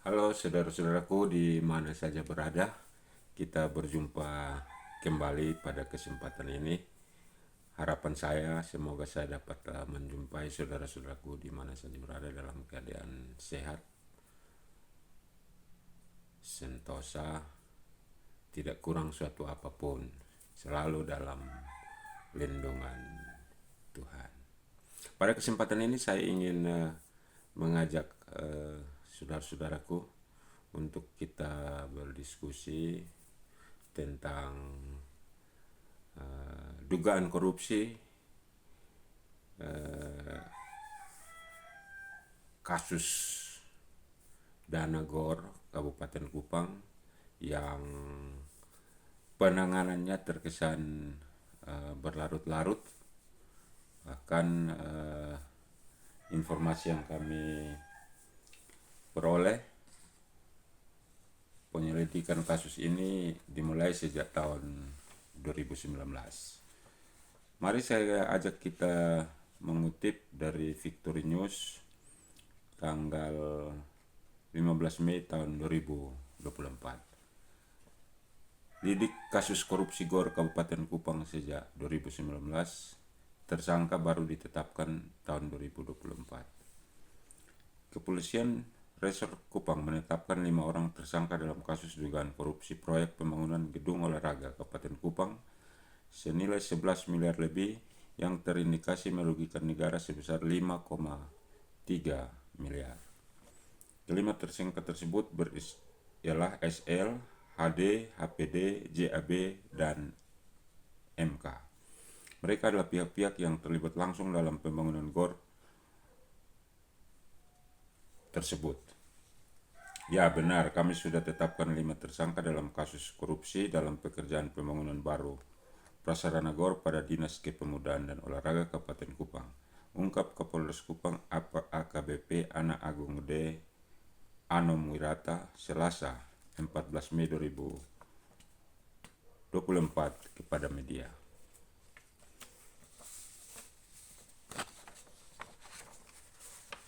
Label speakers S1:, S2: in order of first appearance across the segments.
S1: Halo saudara-saudaraku di mana saja berada, kita berjumpa kembali pada kesempatan ini. Harapan saya semoga saya dapat menjumpai saudara-saudaraku di mana saja berada dalam keadaan sehat, sentosa, tidak kurang suatu apapun, selalu dalam lindungan Tuhan. Pada kesempatan ini saya ingin mengajak saudara-saudaraku untuk kita berdiskusi tentang dugaan korupsi, kasus Dana Gor Kabupaten Kupang yang penanganannya terkesan berlarut-larut. Bahkan informasi yang kami peroleh, penyelidikan kasus ini dimulai sejak tahun 2019. Mari saya ajak kita mengutip dari Victory News tanggal 15 Mei tahun 2024. Lidik kasus korupsi GOR Kabupaten Kupang sejak 2019, tersangka baru ditetapkan tahun 2024. Kepolisian Resor Kupang menetapkan 5 orang tersangka dalam kasus dugaan korupsi proyek pembangunan gedung olahraga Kabupaten Kupang senilai 11 miliar lebih yang terindikasi merugikan negara sebesar 5,3 miliar. Kelima tersangka tersebut ialah SL, HD, HPD, JAB, dan MK. Mereka adalah pihak-pihak yang terlibat langsung dalam pembangunan GOR tersebut. Ya benar, kami sudah tetapkan 5 tersangka dalam kasus korupsi dalam pekerjaan pembangunan baru prasarana GOR pada Dinas Kepemudaan dan Olahraga Kabupaten Kupang, ungkap Kapolres Kupang AKBP Ana Agung D. Anom Wirata Selasa 14 Mei 2024 kepada media.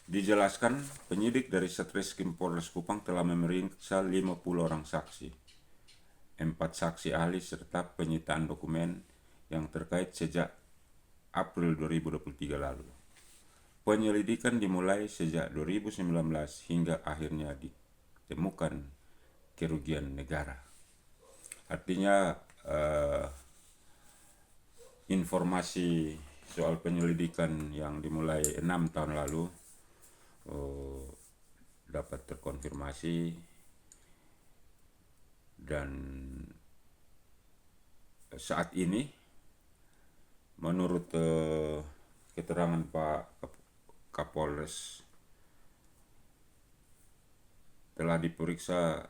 S1: Dijelaskan, penyidik dari Satreskrim Polres Kupang telah memeriksa 50 orang saksi, 4 saksi ahli serta penyitaan dokumen yang terkait sejak April 2023 lalu. Penyelidikan dimulai sejak 2019 hingga akhirnya ditemukan kerugian negara. Artinya informasi soal penyelidikan yang dimulai 6 tahun lalu dapat terkonfirmasi, dan saat ini menurut keterangan Pak Kapolres telah diperiksa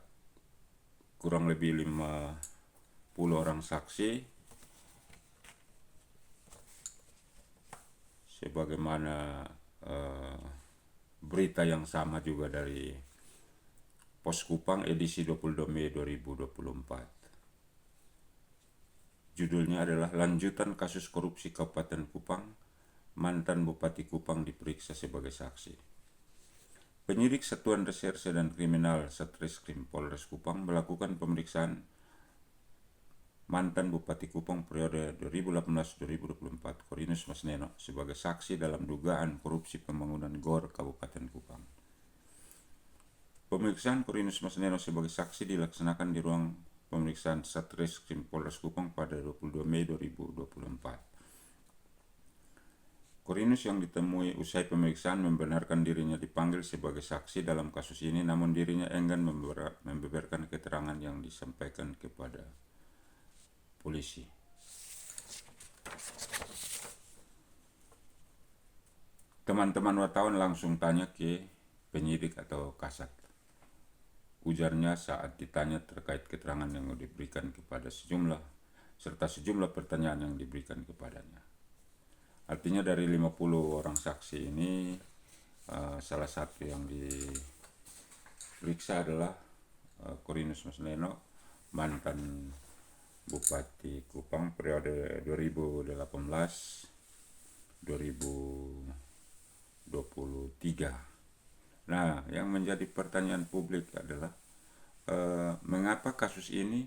S1: kurang lebih 50 orang saksi, sebagaimana berita yang sama juga dari Pos Kupang edisi 22 Mei 2024. Judulnya adalah Lanjutan Kasus Korupsi Kabupaten Kupang, Mantan Bupati Kupang diperiksa sebagai saksi. Penyidik Satuan Reserse dan Kriminal Satreskrim Polres Kupang melakukan pemeriksaan mantan Bupati Kupang periode 2018-2024 Korinus Masneno sebagai saksi dalam dugaan korupsi pembangunan GOR Kabupaten Kupang. Pemeriksaan Korinus Masneno sebagai saksi dilaksanakan di ruang pemeriksaan Satreskrim Polres Kupang pada 22 Mei 2024. Korinus yang ditemui usai pemeriksaan membenarkan dirinya dipanggil sebagai saksi dalam kasus ini, namun dirinya enggan membeberkan keterangan yang disampaikan kepada polisi. Teman-teman wartawan langsung tanya ke penyidik atau kasat. Ujarnya saat ditanya terkait keterangan yang diberikan kepada sejumlah pertanyaan yang diberikan kepadanya. Artinya dari 50 orang saksi ini salah satu yang diperiksa adalah Korinus Masneno, mantan Bupati Kupang periode 2018-2023. Nah, yang menjadi pertanyaan publik adalah mengapa kasus ini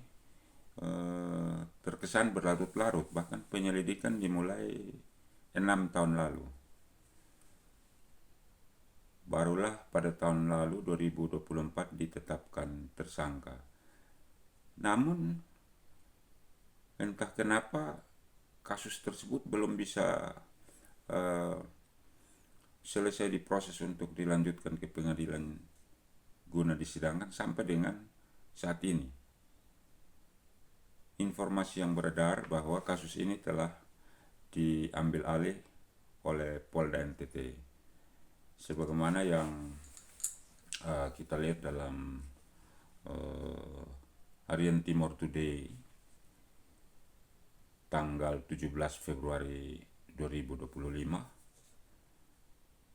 S1: terkesan berlarut-larut, bahkan penyelidikan dimulai 6 tahun lalu. Barulah pada tahun lalu 2024 ditetapkan tersangka. Namun entah kenapa kasus tersebut belum bisa uh, selesai diproses untuk dilanjutkan ke pengadilan guna disidangkan sampai dengan saat ini. Informasi yang beredar bahwa kasus ini telah diambil alih oleh Polda NTT, sebagaimana yang kita lihat dalam Harian Timor Today tanggal 17 Februari 2025.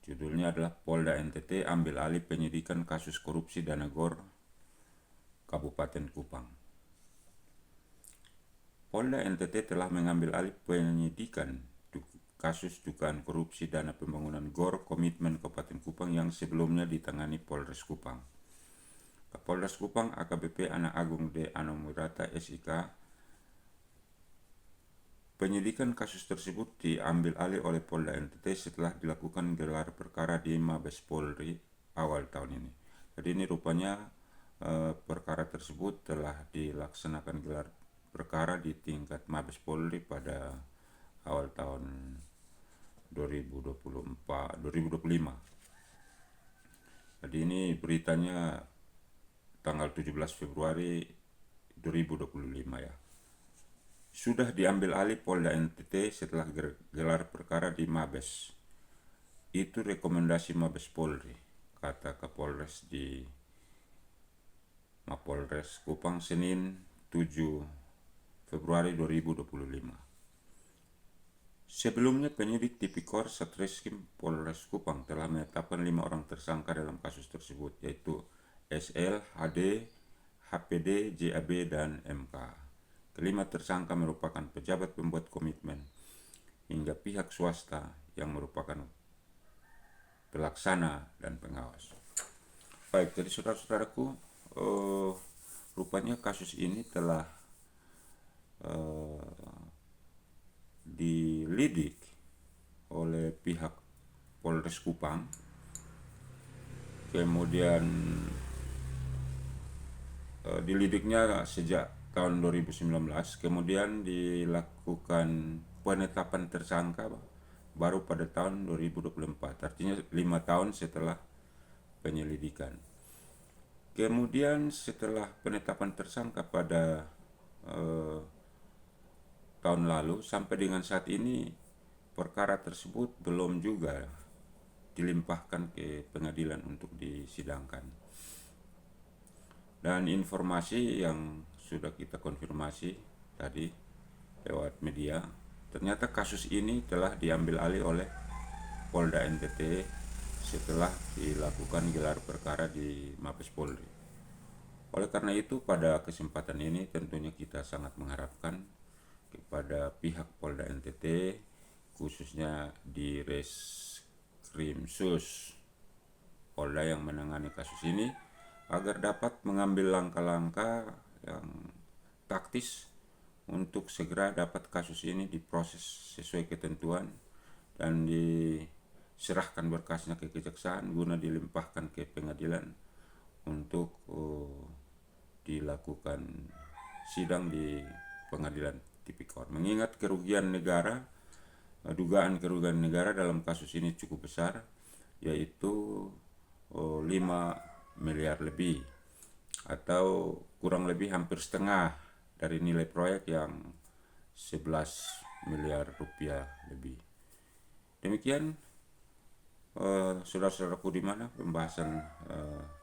S1: Judulnya adalah Polda NTT ambil alih penyidikan kasus korupsi dana GOR Kabupaten Kupang. Polda NTT telah mengambil alih penyidikan kasus dugaan korupsi dana pembangunan GOR Komitmen Kabupaten Kupang yang sebelumnya ditangani Polres Kupang. Kapolres Kupang AKBP Ana Agung D. Anomwirata SIK. Penyidikan kasus tersebut diambil alih oleh Polda NTT setelah dilakukan gelar perkara di Mabes Polri awal tahun ini. Jadi ini rupanya perkara tersebut telah dilaksanakan gelar perkara di tingkat Mabes Polri pada awal tahun 2025. Jadi ini beritanya tanggal 17 Februari 2025 ya. Sudah diambil alih Polda NTT setelah gelar perkara di Mabes. Itu rekomendasi Mabes Polri, kata Kapolres di Mapolres Kupang Senin 7 Februari 2025. Sebelumnya penyidik Tipikor Satreskrim Polres Kupang telah menetapkan 5 orang tersangka dalam kasus tersebut, yaitu SL, HD, HPD, JAB, dan MK. Kelima tersangka merupakan pejabat pembuat komitmen hingga pihak swasta yang merupakan pelaksana dan pengawas. Baik, jadi saudara-saudaraku, rupanya kasus ini telah dilidik oleh pihak Polres Kupang, kemudian dilidiknya sejak tahun 2019, kemudian dilakukan penetapan tersangka baru pada tahun 2024, artinya 5 tahun setelah penyelidikan. Kemudian setelah penetapan tersangka pada tahun lalu sampai dengan saat ini perkara tersebut belum juga dilimpahkan ke pengadilan untuk disidangkan. Dan informasi yang sudah kita konfirmasi tadi lewat media, ternyata kasus ini telah diambil alih oleh Polda NTT setelah dilakukan gelar perkara di Mabes Polri. Oleh karena itu pada kesempatan ini tentunya kita sangat mengharapkan kepada pihak Polda NTT, khususnya di Reskrimsus Polda yang menangani kasus ini, agar dapat mengambil langkah-langkah yang taktis untuk segera dapat kasus ini diproses sesuai ketentuan dan diserahkan berkasnya ke kejaksaan guna dilimpahkan ke pengadilan untuk dilakukan sidang di pengadilan Tipikor. Mengingat kerugian negara, dugaan kerugian negara dalam kasus ini cukup besar, yaitu 5 miliar lebih, atau kurang lebih hampir setengah dari nilai proyek yang 11 miliar rupiah lebih. Demikian saudara-saudaraku di mana pembahasan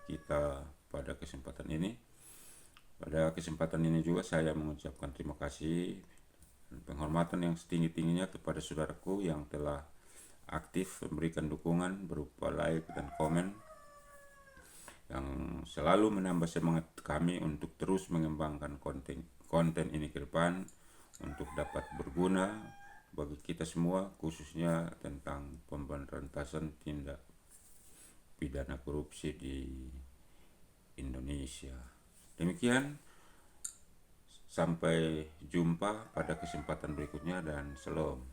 S1: kita pada kesempatan ini. Pada kesempatan ini juga saya mengucapkan terima kasih dan penghormatan yang setinggi-tingginya kepada saudaraku yang telah aktif memberikan dukungan berupa like dan komen yang selalu menambah semangat kami untuk terus mengembangkan konten ini ke depan untuk dapat berguna bagi kita semua, khususnya tentang pemberantasan tindak pidana korupsi di Indonesia. Demikian, sampai jumpa pada kesempatan berikutnya dan shalom.